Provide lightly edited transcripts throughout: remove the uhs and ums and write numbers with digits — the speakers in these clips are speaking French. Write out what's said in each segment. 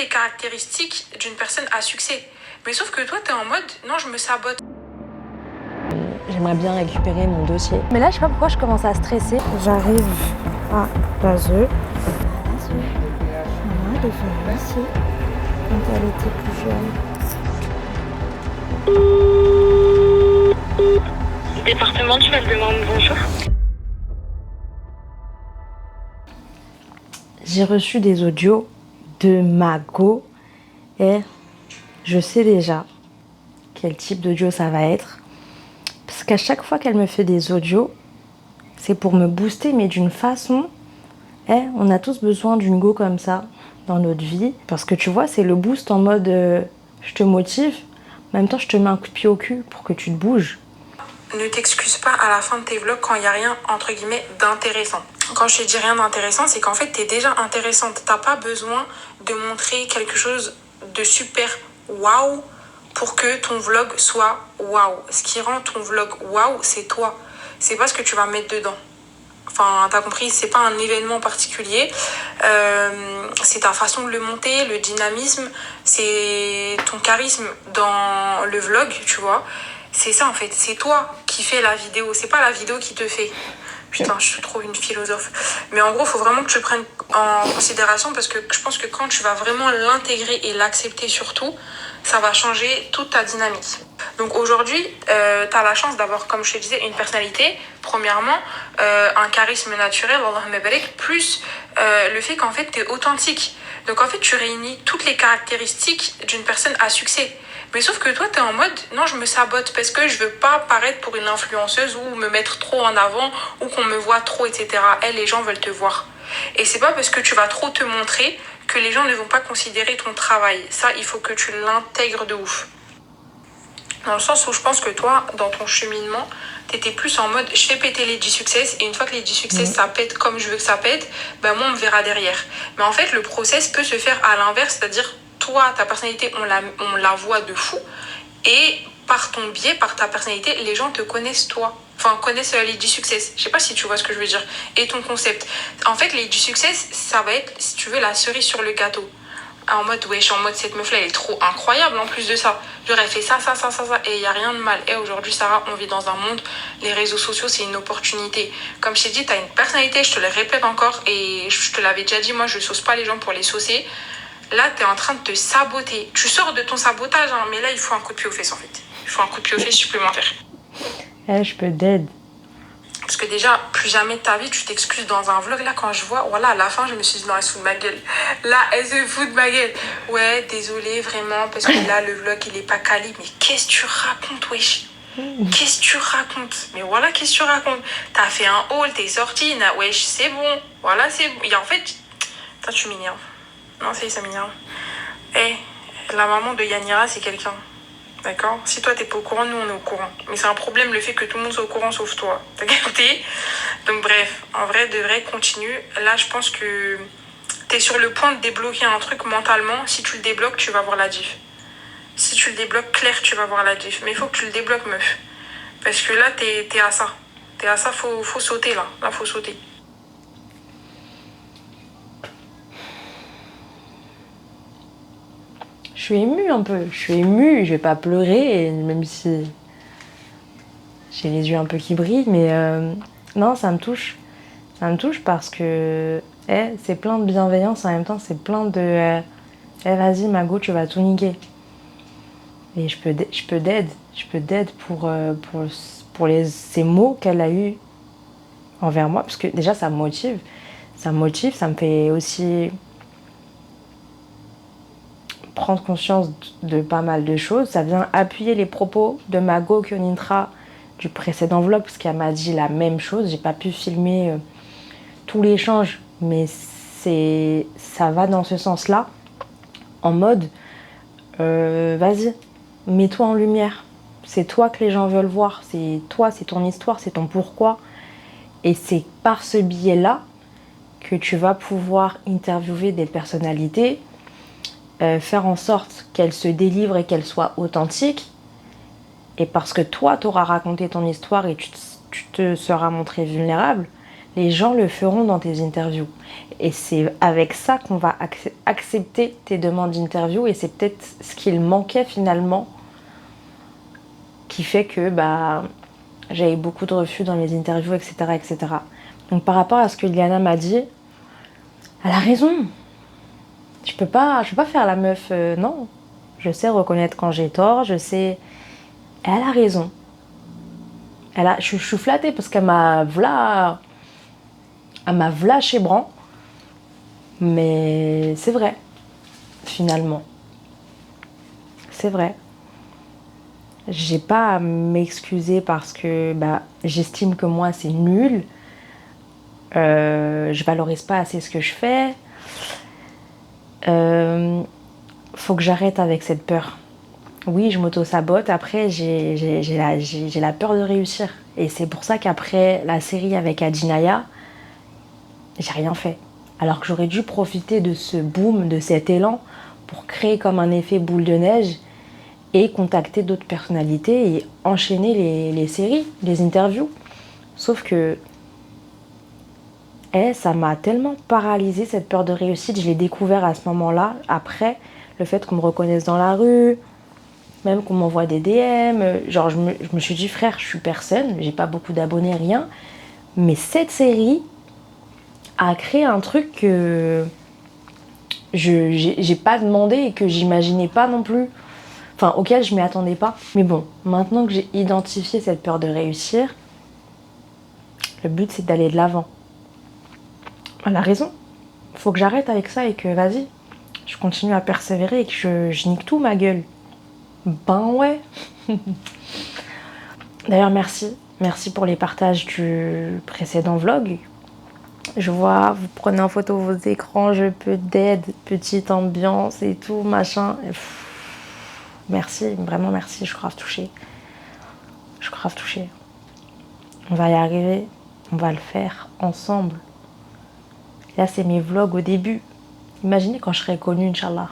les caractéristiques d'une personne à succès. Mais sauf que toi, t'es en mode, non, je me sabote. J'aimerais bien récupérer mon dossier. Mais là, je sais pas pourquoi je commence à stresser. J'arrive à base. Maman, elle est venue ici quand elle était plus jeune. Département du Val-de-Marne, bonjour. J'ai reçu des audios de Mago et je sais déjà quel type d'audio ça va être. Parce qu'à chaque fois qu'elle me fait des audios, c'est pour me booster, mais d'une façon... on a tous besoin d'une go comme ça dans notre vie. Parce que tu vois, c'est le boost en mode je te motive, en même temps je te mets un coup de pied au cul pour que tu te bouges. Ne t'excuse pas à la fin de tes vlogs quand il n'y a rien, entre guillemets, d'intéressant. Quand je te dis rien d'intéressant, c'est qu'en fait, t'es déjà intéressante. T'as pas besoin de montrer quelque chose de super waouh pour que ton vlog soit waouh. Ce qui rend ton vlog waouh, c'est toi. C'est pas ce que tu vas mettre dedans. Enfin, t'as compris, c'est pas un événement particulier. C'est ta façon de le monter, le dynamisme, c'est ton charisme dans le vlog, tu vois. C'est ça en fait, c'est toi qui fais la vidéo, c'est pas la vidéo qui te fait. Putain, je suis trop une philosophe. Mais en gros, il faut vraiment que tu le prennes en considération parce que je pense que quand tu vas vraiment l'intégrer et l'accepter surtout, ça va changer toute ta dynamique. Donc aujourd'hui, tu as la chance d'avoir, comme je te disais, une personnalité, premièrement, un charisme naturel, Allahumma barik, plus le fait qu'en fait, tu es authentique. Donc en fait, tu réunis toutes les caractéristiques d'une personne à succès. Mais sauf que toi, t'es en mode, non, je me sabote parce que je veux pas paraître pour une influenceuse ou me mettre trop en avant ou qu'on me voit trop, etc. Les gens veulent te voir. Et c'est pas parce que tu vas trop te montrer que les gens ne vont pas considérer ton travail. Ça, il faut que tu l'intègres de ouf. Dans le sens où je pense que toi, dans ton cheminement, t'étais plus en mode, je fais péter les 10 success et une fois que les 10 success, ça pète comme je veux que ça pète, ben moi, on me verra derrière. Mais en fait, le process peut se faire à l'inverse, c'est-à-dire toi, ta personnalité, on la voit de fou. Et par ton biais, par ta personnalité, les gens te connaissent toi. Enfin, connaissent les 10 success. Je sais pas si tu vois ce que je veux dire. Et ton concept. En fait, les 10 success, ça va être, si tu veux, la cerise sur le gâteau. En mode, wesh, en mode, cette meuf-là, elle est trop incroyable en plus de ça. Genre, elle fait ça. Et il n'y a rien de mal. Et aujourd'hui, Sarah, on vit dans un monde, les réseaux sociaux, c'est une opportunité. Comme je t'ai dit, t'as une personnalité, je te le répète encore, et je te l'avais déjà dit, moi, je sauce pas les gens pour les saucer. Là, t'es en train de te saboter. Tu sors de ton sabotage, hein, mais là, il faut un coup de pied aux fesses, en fait. Il faut un coup de pied aux fesses supplémentaire. Je peux t'aider. Parce que déjà, plus jamais de ta vie, tu t'excuses dans un vlog. Là, quand je vois, voilà, à la fin, je me suis dit, non, elle se fout de ma gueule. Là, elle se fout de ma gueule. Ouais, désolée, vraiment, parce que là, le vlog, il est pas quali. Mais qu'est-ce que tu racontes, wesh? Qu'est-ce que tu racontes? Mais voilà, qu'est-ce que tu racontes? T'as fait un haul, t'es sorti, wesh, c'est bon. Voilà, c'est bon. Et en fait, toi, tu m'énerves. Non, ça m'énerve. La maman de Yanira, c'est quelqu'un. D'accord? Si toi, t'es pas au courant, nous, on est au courant. Mais c'est un problème, le fait que tout le monde soit au courant, sauf toi. T'as capté? Donc bref, en vrai, de vrai, continue. Là, je pense que t'es sur le point de débloquer un truc mentalement. Si tu le débloques, tu vas voir la diff. Si tu le débloques clair, tu vas voir la diff. Mais il faut que tu le débloques, meuf. Parce que là, t'es à ça. T'es à ça, faut sauter, là. Là, faut sauter. Je suis émue un peu, je vais pas pleurer, même si j'ai les yeux un peu qui brillent, mais non, ça me touche. Ça me touche parce que c'est plein de bienveillance, en même temps c'est plein de vas-y Mago, tu vas tout niquer. Et je peux d'aide pour ces mots qu'elle a eus envers moi, parce que déjà ça me motive, ça me fait aussi prendre conscience de pas mal de choses. Ça vient appuyer les propos de Mago Kionintra du précédent vlog, parce qu'elle m'a dit la même chose. J'ai pas pu filmer tout l'échange, mais ça va dans ce sens-là, en mode vas-y, mets-toi en lumière. C'est toi que les gens veulent voir, c'est toi, c'est ton histoire, c'est ton pourquoi. Et c'est par ce biais-là que tu vas pouvoir interviewer des personnalités, faire en sorte qu'elles se délivrent et qu'elles soient authentiques. Et parce que toi, tu auras raconté ton histoire et tu te seras montré vulnérable, les gens le feront dans tes interviews. Et c'est avec ça qu'on va accepter tes demandes d'interview. Et c'est peut-être ce qu'il manquait finalement qui fait que j'avais beaucoup de refus dans mes interviews, etc., etc. Donc par rapport à ce que Liana m'a dit, elle a raison. Je peux pas faire la meuf, non. Je sais reconnaître quand j'ai tort, je sais... Elle a raison. Je suis flattée parce qu'elle m'a chez Bran. Mais c'est vrai, finalement. C'est vrai. J'ai pas à m'excuser parce que j'estime que moi c'est nul. Je valorise pas assez ce que je fais. Faut que j'arrête avec cette peur. Oui, je m'auto-sabote. Après, j'ai la peur de réussir. Et c'est pour ça qu'après la série avec Adinaya, j'ai rien fait. Alors que j'aurais dû profiter de ce boom, de cet élan, pour créer comme un effet boule de neige et contacter d'autres personnalités et enchaîner les séries, les interviews. Sauf que ça m'a tellement paralysée, cette peur de réussite. Je l'ai découvert à ce moment-là. Après, le fait qu'on me reconnaisse dans la rue, même qu'on m'envoie des DM. Genre, je me suis dit, frère, je suis personne, j'ai pas beaucoup d'abonnés, rien. Mais cette série a créé un truc que j'ai pas demandé et que j'imaginais pas non plus. Enfin, auquel je m'y attendais pas. Mais bon, maintenant que j'ai identifié cette peur de réussir, le but c'est d'aller de l'avant. Elle a raison. Faut que j'arrête avec ça et que, vas-y, je continue à persévérer et que je nique tout, ma gueule. Ben ouais. D'ailleurs, merci. Merci pour les partages du précédent vlog. Je vois, vous prenez en photo vos écrans, je peux d'aide, petite ambiance et tout, machin. Merci, vraiment merci, je suis grave touchée. Je suis grave touchée. On va y arriver, on va le faire ensemble. Là, c'est mes vlogs au début. Imaginez quand je serai connue, Inch'Allah.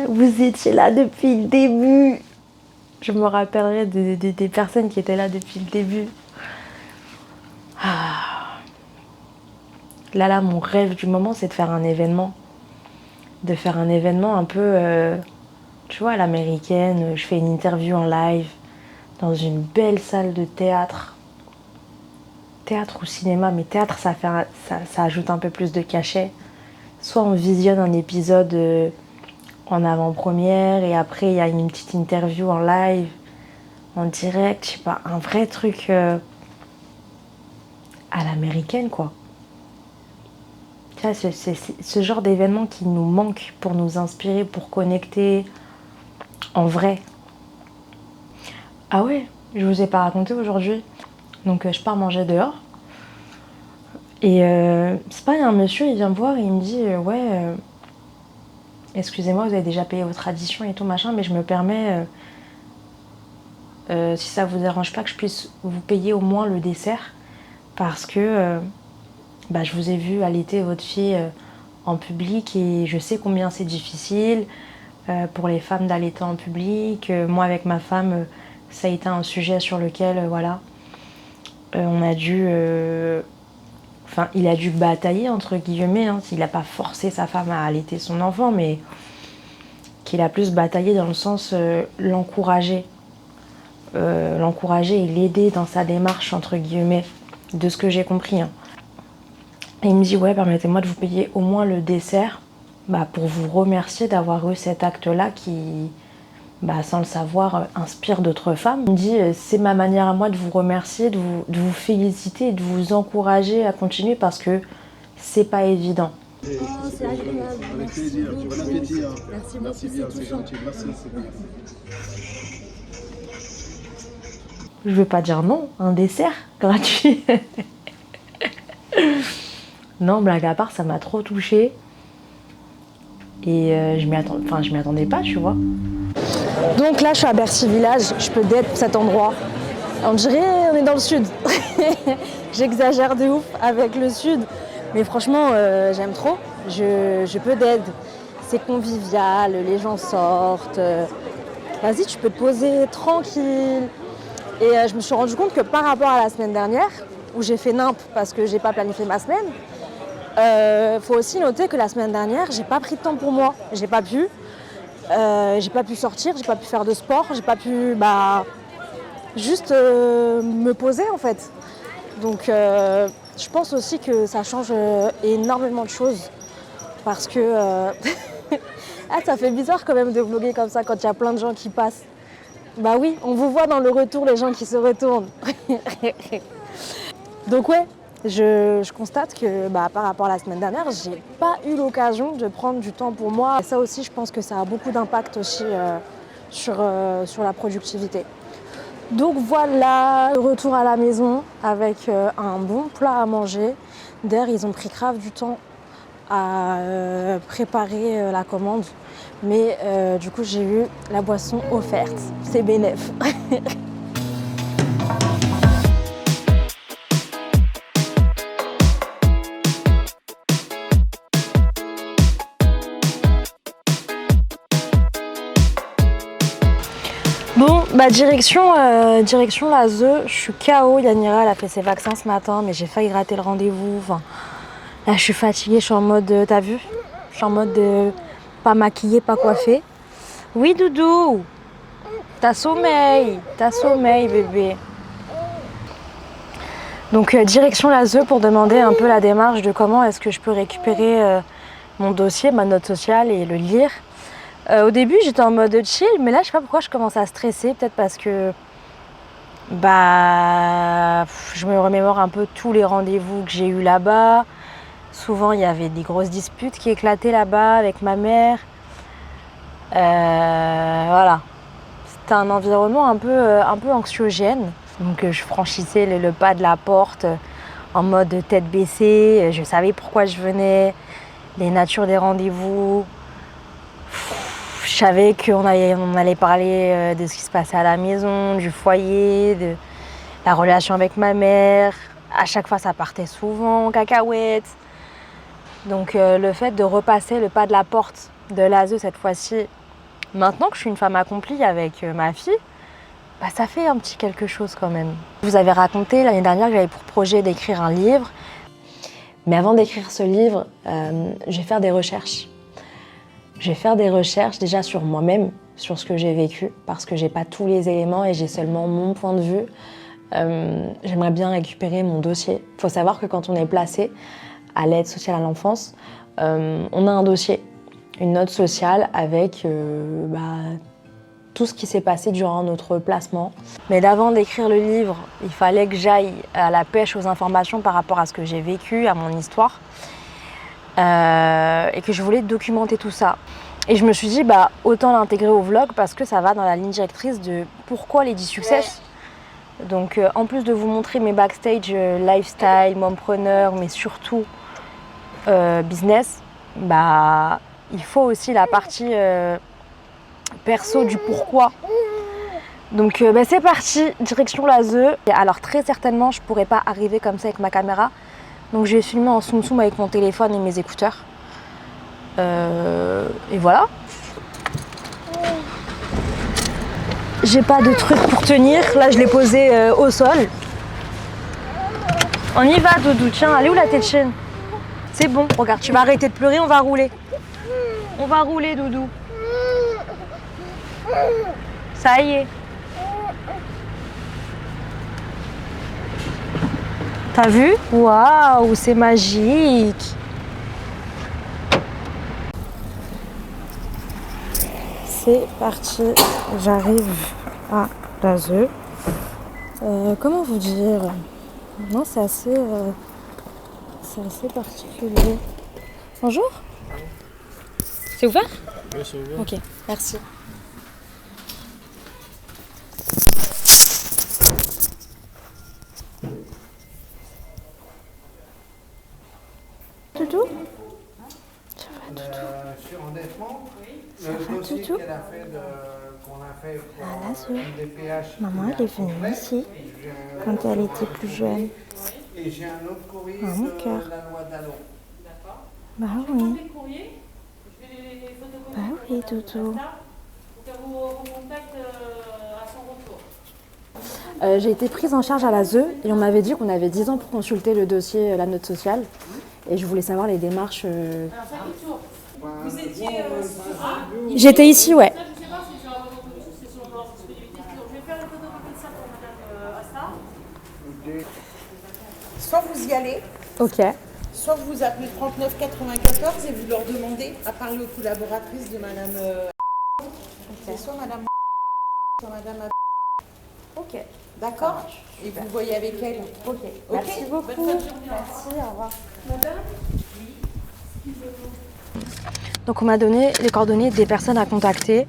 Vous étiez là depuis le début. Je me rappellerai des personnes qui étaient là depuis le début. Là, mon rêve du moment, c'est de faire un événement. De faire un événement un peu, tu vois, à l'américaine. Je fais une interview en live dans une belle salle de théâtre. Théâtre ou cinéma, mais théâtre, ça ajoute un peu plus de cachet. Soit on visionne un épisode en avant-première et après il y a une petite interview en live, en direct, je sais pas, un vrai truc à l'américaine, quoi. Tu vois, c'est ce genre d'événement qui nous manque pour nous inspirer, pour connecter en vrai. Ah ouais, je vous ai pas raconté aujourd'hui. Donc je pars manger dehors. Et c'est pas, il y a un monsieur, il vient me voir et il me dit excusez-moi, vous avez déjà payé votre addition et tout machin, mais je me permets, si ça vous dérange pas, que je puisse vous payer au moins le dessert, parce que je vous ai vu allaiter votre fille en public et je sais combien c'est difficile pour les femmes d'allaiter en public. Moi, avec ma femme, ça a été un sujet sur lequel, on a dû... il a dû batailler, entre guillemets, hein. Il n'a pas forcé sa femme à allaiter son enfant, mais qu'il a plus bataillé dans le sens l'encourager. L'encourager et l'aider dans sa démarche, entre guillemets, de ce que j'ai compris. Hein. Et il me dit, permettez-moi de vous payer au moins le dessert pour vous remercier d'avoir eu cet acte-là qui, sans le savoir, inspire d'autres femmes. Il me dit, c'est ma manière à moi de vous remercier, de vous féliciter, de vous encourager à continuer parce que c'est pas évident. Oh, c'est agréable. Avec plaisir, tu vas l'appétit. Merci beaucoup, Merci bien, c'est gentil. Merci. Je veux pas dire non, un dessert gratuit. Non, blague à part, ça m'a trop touchée. Et je m'y attendais pas, tu vois. Donc là, je suis à Bercy Village, je peux d'être cet endroit. On dirait on est dans le sud. J'exagère de ouf avec le sud. Mais franchement, j'aime trop. Je peux d'aide. C'est convivial, les gens sortent. Vas-y, tu peux te poser tranquille. Et je me suis rendu compte que par rapport à la semaine dernière, où j'ai fait nimp parce que j'ai pas planifié ma semaine, faut aussi noter que la semaine dernière, j'ai pas pris de temps pour moi. J'ai pas pu sortir, j'ai pas pu faire de sport, j'ai pas pu juste me poser en fait. Donc je pense aussi que ça change énormément de choses parce que ça fait bizarre quand même de vlogger comme ça quand il y a plein de gens qui passent. Bah oui, on vous voit dans le retour les gens qui se retournent. Donc ouais, je constate que par rapport à la semaine dernière, j'ai pas eu l'occasion de prendre du temps pour moi. Et ça aussi, je pense que ça a beaucoup d'impact aussi sur la productivité. Donc voilà, retour à la maison avec un bon plat à manger. D'ailleurs, ils ont pris grave du temps à préparer la commande. Mais du coup, j'ai eu la boisson offerte. C'est bénef. Bon, direction la ZE, je suis KO. Yanira, elle a fait ses vaccins ce matin, mais j'ai failli rater le rendez-vous. Enfin, là, je suis fatiguée, je suis en mode, t'as vu? Je suis en mode pas maquillée, pas coiffée. Oui, Doudou, t'as sommeil, bébé. Donc, direction la ZE pour demander un peu la démarche de comment est-ce que je peux récupérer mon dossier, ma note sociale et le lire. Au début, j'étais en mode chill, mais là, je sais pas pourquoi je commence à stresser. Peut-être parce que je me remémore un peu tous les rendez-vous que j'ai eus là-bas. Souvent, il y avait des grosses disputes qui éclataient là-bas avec ma mère. Voilà. C'était un environnement un peu anxiogène. Donc, je franchissais le pas de la porte en mode tête baissée. Je savais pourquoi je venais, les natures des rendez-vous. Je savais qu'on allait parler de ce qui se passait à la maison, du foyer, de la relation avec ma mère. À chaque fois, ça partait souvent en cacahuète. Donc le fait de repasser le pas de la porte de l'ASE cette fois-ci, maintenant que je suis une femme accomplie avec ma fille, ça fait un petit quelque chose quand même. Je vous avais raconté l'année dernière que j'avais pour projet d'écrire un livre. Mais avant d'écrire ce livre, je vais faire des recherches. Je vais faire des recherches déjà sur moi-même, sur ce que j'ai vécu, parce que j'ai pas tous les éléments et j'ai seulement mon point de vue. J'aimerais bien récupérer mon dossier. Il faut savoir que quand on est placé à l'aide sociale à l'enfance, on a un dossier, une note sociale avec tout ce qui s'est passé durant notre placement. Mais avant d'écrire le livre, il fallait que j'aille à la pêche aux informations par rapport à ce que j'ai vécu, à mon histoire. Et que je voulais documenter tout ça. Et je me suis dit, autant l'intégrer au vlog parce que ça va dans la ligne directrice de pourquoi Lady Success. Donc, en plus de vous montrer mes backstage lifestyle, mompreneur, mais surtout business, il faut aussi la partie perso du pourquoi. Donc, c'est parti, direction la ZE. Alors, très certainement, je pourrais pas arriver comme ça avec ma caméra. Donc je vais filmer en zoom zoom avec mon téléphone et mes écouteurs. Et voilà. J'ai pas de truc pour tenir. Là, je l'ai posé au sol. On y va, Doudou. Tiens, elle est où la tétchine? C'est bon. Regarde, tu vas arrêter de pleurer, on va rouler. On va rouler, Doudou. Ça y est. T'as vu? Waouh, c'est magique! C'est parti, j'arrive à la ZE. Comment vous dire? Non, c'est assez particulier. Bonjour? C'est ouvert? Oui, c'est ouvert. Ok, merci. Doudou? Ça va, Doudou? Sur endettement, Ça va, le dossier Doudou? qu'on a fait pour À la ZE. DPH. Maman, elle est venue ici quand elle était plus jeune. Et j'ai un autre courrier Ah, mon cœur. de la loi Dallon. Bah oui. Bah oui, Doudou. J'ai été prise en charge à la ZE et on m'avait dit qu'on avait 10 ans pour consulter le dossier, la note sociale. Et je voulais savoir les démarches. Vous étiez J'étais ici, ouais. ça, je sais pas si c'est sur votre dossier, c'est sur leur disponibilité. Donc, je vais faire une photocopie de ça pour madame Asta. Soit vous y allez, Ok. soit vous appelez 39 94 et vous leur demandez à parler aux collaboratrices de madame. C'est soit madame soit madame. Ok. D'accord. Et vous voyez avec elle. Ok. Merci beaucoup. Merci, au revoir. Donc on m'a donné les coordonnées des personnes à contacter.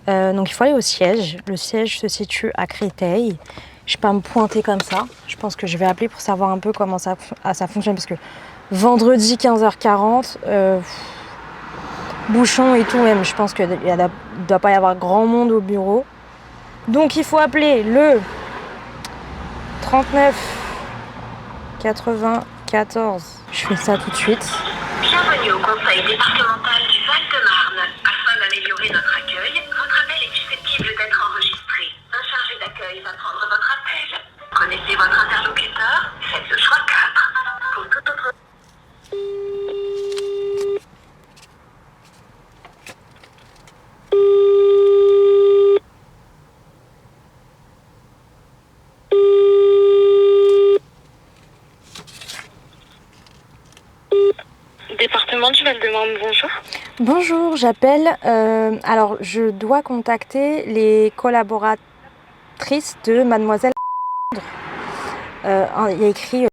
Donc il faut aller au siège. Le siège se situe à Créteil. Je ne vais pas me pointer comme ça. Je pense que je vais appeler pour savoir un peu comment ça fonctionne. Parce que vendredi 15h40, bouchon et tout même. Je pense qu'il ne doit pas y avoir grand monde au bureau. Donc il faut appeler le 39 94. Je fais ça tout de suite. Bienvenue au conseil départemental du Val-de-Marne. Afin d'améliorer notre accueil, votre appel est susceptible d'être enregistré. Un chargé d'accueil va prendre votre appel. Connaissez votre interlocuteur, faites le choix 4. Pour tout autre... Département du Val-de-Marne, bonjour. Bonjour, j'appelle. Alors, je dois contacter les collaboratrices de Mademoiselle. Il y a écrit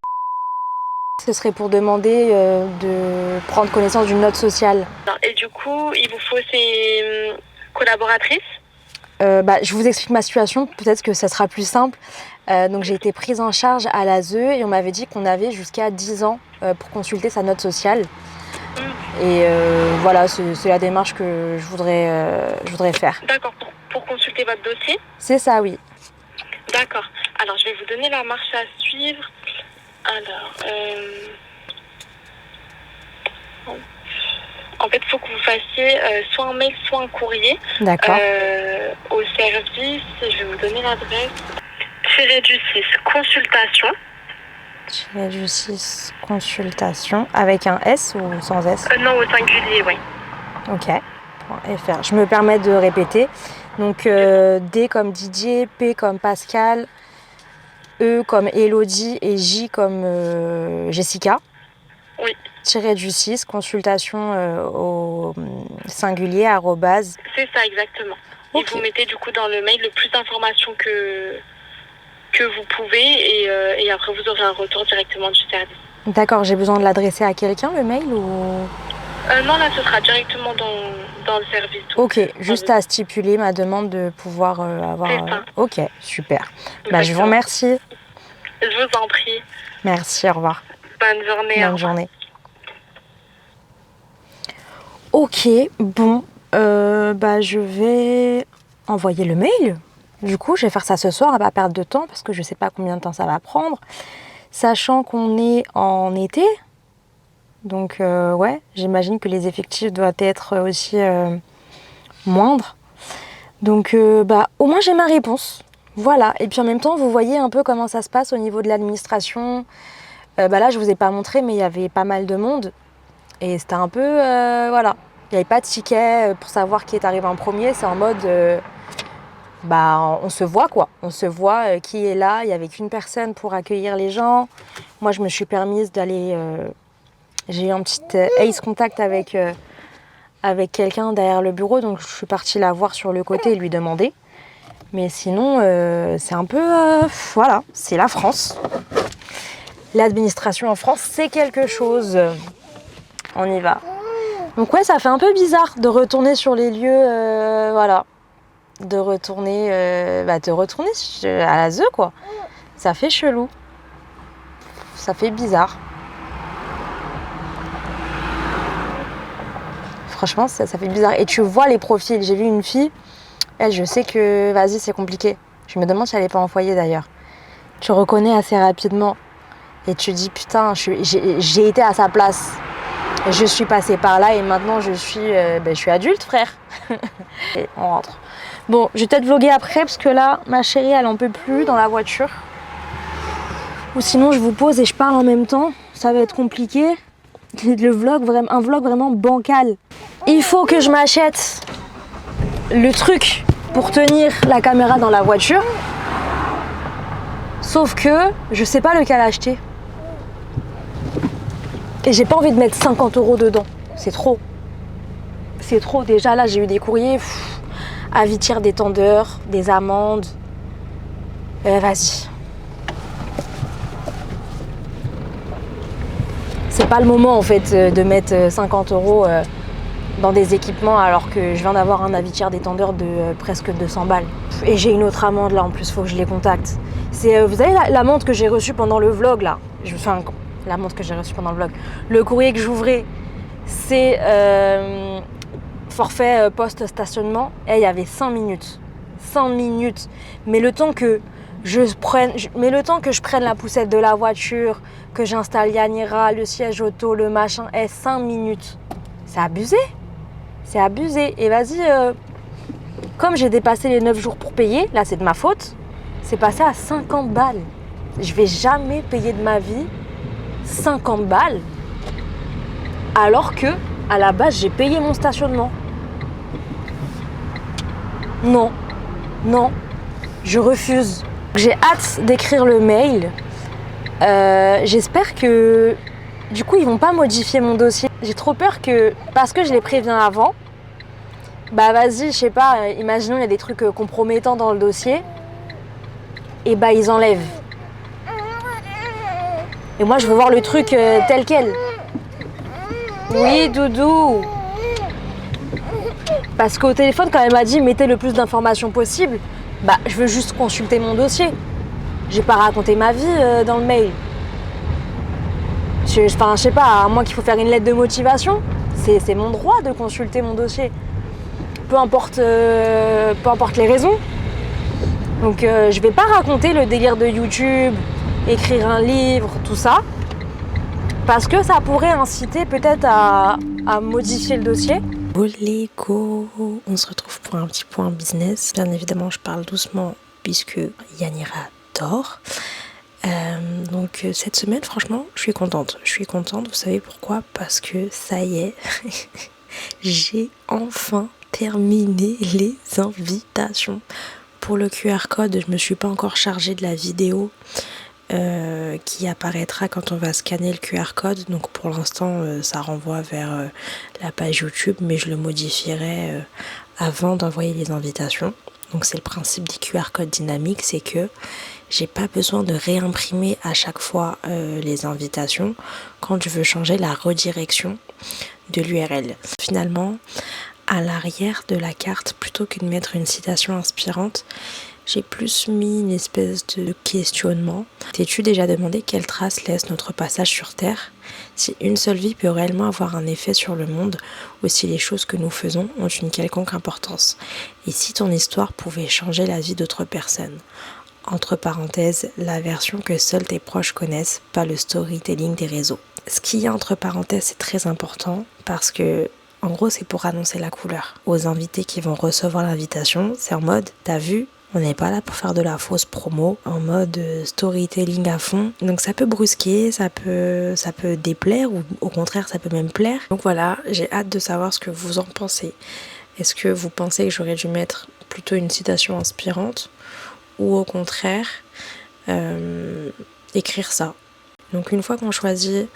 ce serait pour demander de prendre connaissance d'une note sociale. Et du coup, il vous faut ces collaboratrices? Je vous explique ma situation, peut-être que ça sera plus simple. Donc, j'ai été prise en charge à la ZE et on m'avait dit qu'on avait jusqu'à 10 ans pour consulter sa note sociale. Et voilà, c'est la démarche que je voudrais faire. D'accord, pour consulter votre dossier? C'est ça, oui. D'accord. Alors, je vais vous donner la marche à suivre. Alors, en fait, il faut que vous fassiez soit un mail, soit un courrier. D'accord. Au service, je vais vous donner l'adresse. _6 consultation. _6 consultation avec un S ou sans S? Non, au singulier, oui. Ok. .fr. Je me permets de répéter. Donc D comme Didier, P comme Pascal, E comme Elodie et J comme Jessica. Oui. _6 consultation au singulier arrobase. C'est ça, exactement. Okay. Et vous mettez du coup dans le mail le plus d'informations que vous pouvez et après vous aurez un retour directement du service. D'accord, j'ai besoin de l'adresser à quelqu'un le mail ou... Non, là ce sera directement dans le service. Ok, juste à stipuler ma demande de pouvoir avoir... C'est ça. Ok, super. Je vous remercie. Je vous en prie. Merci, au revoir. Bonne journée. Bonne journée. Ok, bon, je vais envoyer le mail. Du coup, je vais faire ça ce soir, à pas perdre de temps, parce que je ne sais pas combien de temps ça va prendre. Sachant qu'on est en été, donc ouais, j'imagine que les effectifs doivent être aussi moindres. Donc au moins j'ai ma réponse. Voilà, et puis en même temps, vous voyez un peu comment ça se passe au niveau de l'administration. Là, je ne vous ai pas montré, mais il y avait pas mal de monde. Et c'était un peu, voilà, il n'y avait pas de ticket pour savoir qui est arrivé en premier. C'est en mode, on se voit quoi. On se voit qui est là. Il n'y avait qu'une personne pour accueillir les gens. Moi, je me suis permise d'aller... j'ai eu un petit ace contact avec quelqu'un derrière le bureau. Donc, je suis partie la voir sur le côté et lui demander. Mais sinon, c'est un peu... voilà, c'est la France. L'administration en France, c'est quelque chose. On y va. Donc ouais, ça fait un peu bizarre de retourner sur les lieux, voilà. De retourner à la ZE, quoi. Ça fait chelou. Ça fait bizarre. Franchement, ça fait bizarre. Et tu vois les profils. J'ai vu une fille, elle, je sais que, vas-y, c'est compliqué. Je me demande si elle n'est pas en foyer, d'ailleurs. Tu reconnais assez rapidement. Et tu dis, putain, j'ai été à sa place. Je suis passée par là et maintenant je suis adulte, frère. Et on rentre. Bon, je vais peut-être vlogger après parce que là, ma chérie, elle en peut plus dans la voiture. Ou sinon, je vous pose et je parle en même temps. Ça va être compliqué. Un vlog vraiment bancal. Il faut que je m'achète le truc pour tenir la caméra dans la voiture. Sauf que je sais pas lequel acheter. Et j'ai pas envie de mettre 50 € dedans. C'est trop. C'est trop. Déjà là, j'ai eu des courriers. Avis tiers détendeur, des amendes. Vas-y. C'est pas le moment en fait de mettre 50 € dans des équipements alors que je viens d'avoir un avis tiers détendeur de presque 200 balles. Et j'ai une autre amende là en plus, faut que je les contacte. C'est, vous savez l'amende que j'ai reçue pendant le vlog là. L'amende que j'ai reçue pendant le vlog. Le courrier que j'ouvrais, c'est forfait post-stationnement. Et il y avait 5 minutes. 5 minutes. Mais le temps que je prenne la poussette de la voiture, que j'installe Yanira, le siège auto, le machin, 5 minutes. C'est abusé. C'est abusé. Et vas-y, comme j'ai dépassé les 9 jours pour payer, là c'est de ma faute, c'est passé à 50 balles. Je vais jamais payer de ma vie 50 balles alors que à la base j'ai payé mon stationnement. Non, je refuse. J'ai hâte d'écrire le mail. J'espère que du coup ils vont pas modifier mon dossier. J'ai trop peur que, parce que je les préviens avant, bah vas-y, je sais pas, imaginons il y a des trucs compromettants dans le dossier, et bah ils enlèvent. Et moi je veux voir le truc tel quel. Oui Doudou. Parce qu'au téléphone quand elle m'a dit mettez le plus d'informations possible, bah je veux juste consulter mon dossier. J'ai pas raconté ma vie dans le mail. Je sais pas, à moins qu'il faut faire une lettre de motivation, c'est mon droit de consulter mon dossier. Peu importe les raisons. Donc je vais pas raconter le délire de YouTube, écrire un livre, tout ça. Parce que ça pourrait inciter peut-être à modifier le dossier. Go, on se retrouve pour un petit point business. Bien évidemment, je parle doucement puisque Yanira dort. Donc cette semaine, franchement, je suis contente. Vous savez pourquoi? Parce que ça y est, j'ai enfin terminé les invitations. Pour le QR code, je me suis pas encore chargée de la vidéo qui apparaîtra quand on va scanner le QR code. Donc pour l'instant, ça renvoie vers la page YouTube, mais je le modifierai avant d'envoyer les invitations. Donc c'est le principe des QR codes dynamiques, c'est que j'ai pas besoin de réimprimer à chaque fois les invitations quand je veux changer la redirection de l'URL. Finalement, à l'arrière de la carte, plutôt que de mettre une citation inspirante, j'ai plus mis une espèce de questionnement. T'es-tu déjà demandé quelle trace laisse notre passage sur Terre? Si une seule vie peut réellement avoir un effet sur le monde, ou si les choses que nous faisons ont une quelconque importance? Et si ton histoire pouvait changer la vie d'autres personnes? Entre parenthèses, la version que seuls tes proches connaissent, pas le storytelling des réseaux. Ce qu'il y a entre parenthèses, c'est très important parce que, en gros, c'est pour annoncer la couleur aux invités qui vont recevoir l'invitation. C'est en mode, t'as vu? On n'est pas là pour faire de la fausse promo, en mode storytelling à fond. Donc ça peut brusquer, ça peut déplaire ou au contraire ça peut même plaire. Donc voilà, j'ai hâte de savoir ce que vous en pensez. Est-ce que vous pensez que j'aurais dû mettre plutôt une citation inspirante ou au contraire écrire ça? Donc une fois qu'on choisit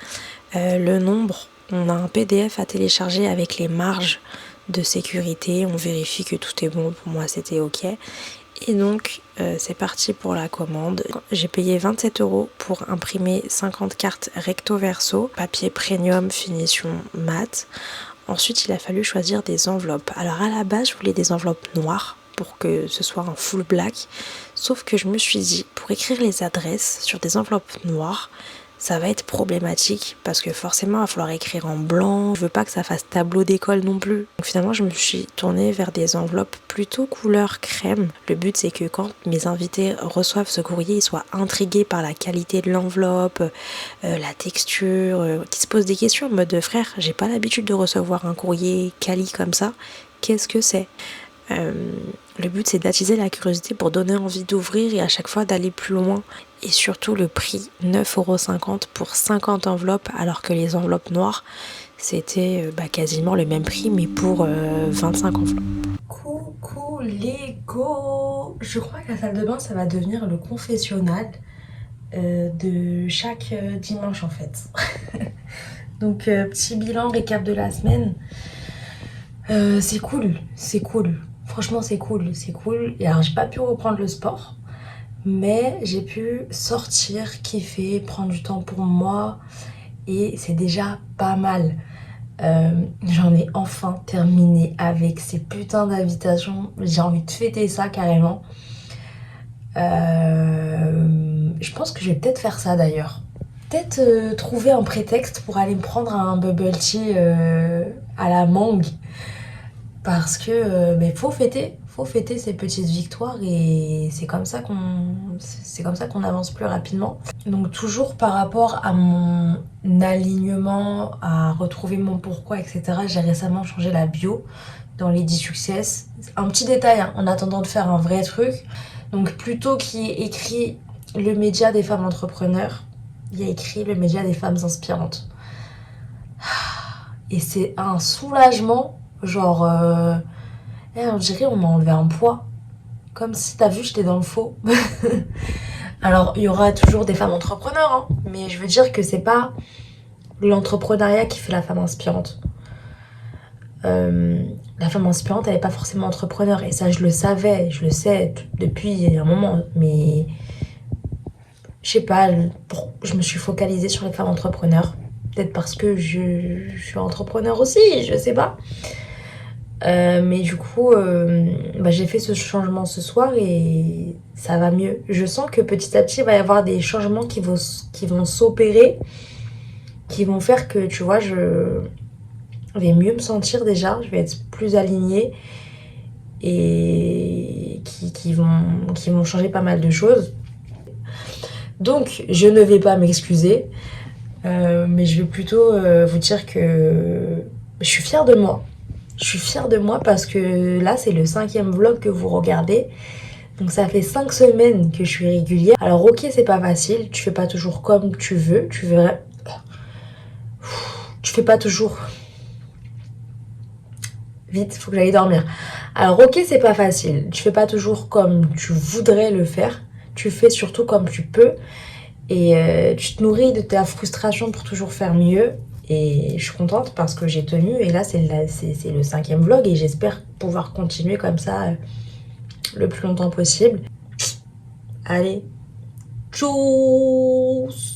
le nombre, on a un PDF à télécharger avec les marges de sécurité. On vérifie que tout est bon. Pour moi c'était ok. Et donc c'est parti pour la commande. J'ai payé 27 € pour imprimer 50 cartes recto verso, papier premium finition mat. Ensuite il a fallu choisir des enveloppes. Alors à la base je voulais des enveloppes noires pour que ce soit un full black, sauf que je me suis dit pour écrire les adresses sur des enveloppes noires, ça va être problématique parce que forcément il va falloir écrire en blanc, je veux pas que ça fasse tableau d'école non plus. Donc finalement je me suis tournée vers des enveloppes plutôt couleur crème. Le but c'est que quand mes invités reçoivent ce courrier, ils soient intrigués par la qualité de l'enveloppe, la texture, qu'ils se posent des questions en mode frère, j'ai pas l'habitude de recevoir un courrier quali comme ça, qu'est-ce que c'est? Le but, c'est d'attiser la curiosité pour donner envie d'ouvrir et à chaque fois d'aller plus loin. Et surtout le prix, 9,50 € pour 50 enveloppes, alors que les enveloppes noires, c'était quasiment le même prix, mais pour 25 enveloppes. Coucou les go! Je crois que la salle de bain, ça va devenir le confessionnal de chaque dimanche en fait. Donc petit bilan, récap de la semaine. C'est cool. Franchement c'est cool. Et alors j'ai pas pu reprendre le sport, mais j'ai pu sortir, kiffer, prendre du temps pour moi et c'est déjà pas mal. J'en ai enfin terminé avec ces putains d'invitations. J'ai envie de fêter ça carrément. Je pense que je vais peut-être faire ça d'ailleurs. Peut-être trouver un prétexte pour aller me prendre un bubble tea à la mangue. Parce que faut fêter ces petites victoires et c'est comme ça qu'on avance plus rapidement. Donc toujours par rapport à mon alignement, à retrouver mon pourquoi, etc. J'ai récemment changé la bio dans les 10 Success. Un petit détail hein, en attendant de faire un vrai truc. Donc plutôt qu'il y ait écrit le média des femmes entrepreneurs, il y a écrit le média des femmes inspirantes. Et c'est un soulagement, genre on dirait on m'a enlevé un poids. Comme si t'as vu j'étais dans le faux. Alors il y aura toujours des femmes entrepreneurs hein, mais je veux dire que c'est pas l'entrepreneuriat qui fait la femme inspirante. La femme inspirante elle est pas forcément entrepreneur et ça je le sais depuis un moment, mais je sais pas, je me suis focalisée sur les femmes entrepreneurs, peut-être parce que je suis entrepreneur aussi, je sais pas. Mais du coup j'ai fait ce changement ce soir et ça va mieux. Je sens que petit à petit il va y avoir des changements qui vont s'opérer, qui vont faire que tu vois je vais mieux me sentir déjà, je vais être plus alignée et qui vont changer pas mal de choses. Donc je ne vais pas m'excuser, mais je vais plutôt vous dire que je suis fière de moi. Je suis fière de moi parce que là c'est le 5e vlog que vous regardez. Donc ça fait 5 semaines que je suis régulière. Alors ok c'est pas facile, tu fais pas toujours comme tu veux, tu fais pas toujours... Vite, faut que j'aille dormir. Alors ok c'est pas facile, tu fais pas toujours comme tu voudrais le faire, tu fais surtout comme tu peux et tu te nourris de ta frustration pour toujours faire mieux et je suis contente parce que j'ai tenu et là c'est le 5e vlog et j'espère pouvoir continuer comme ça le plus longtemps possible. Allez, tchuss!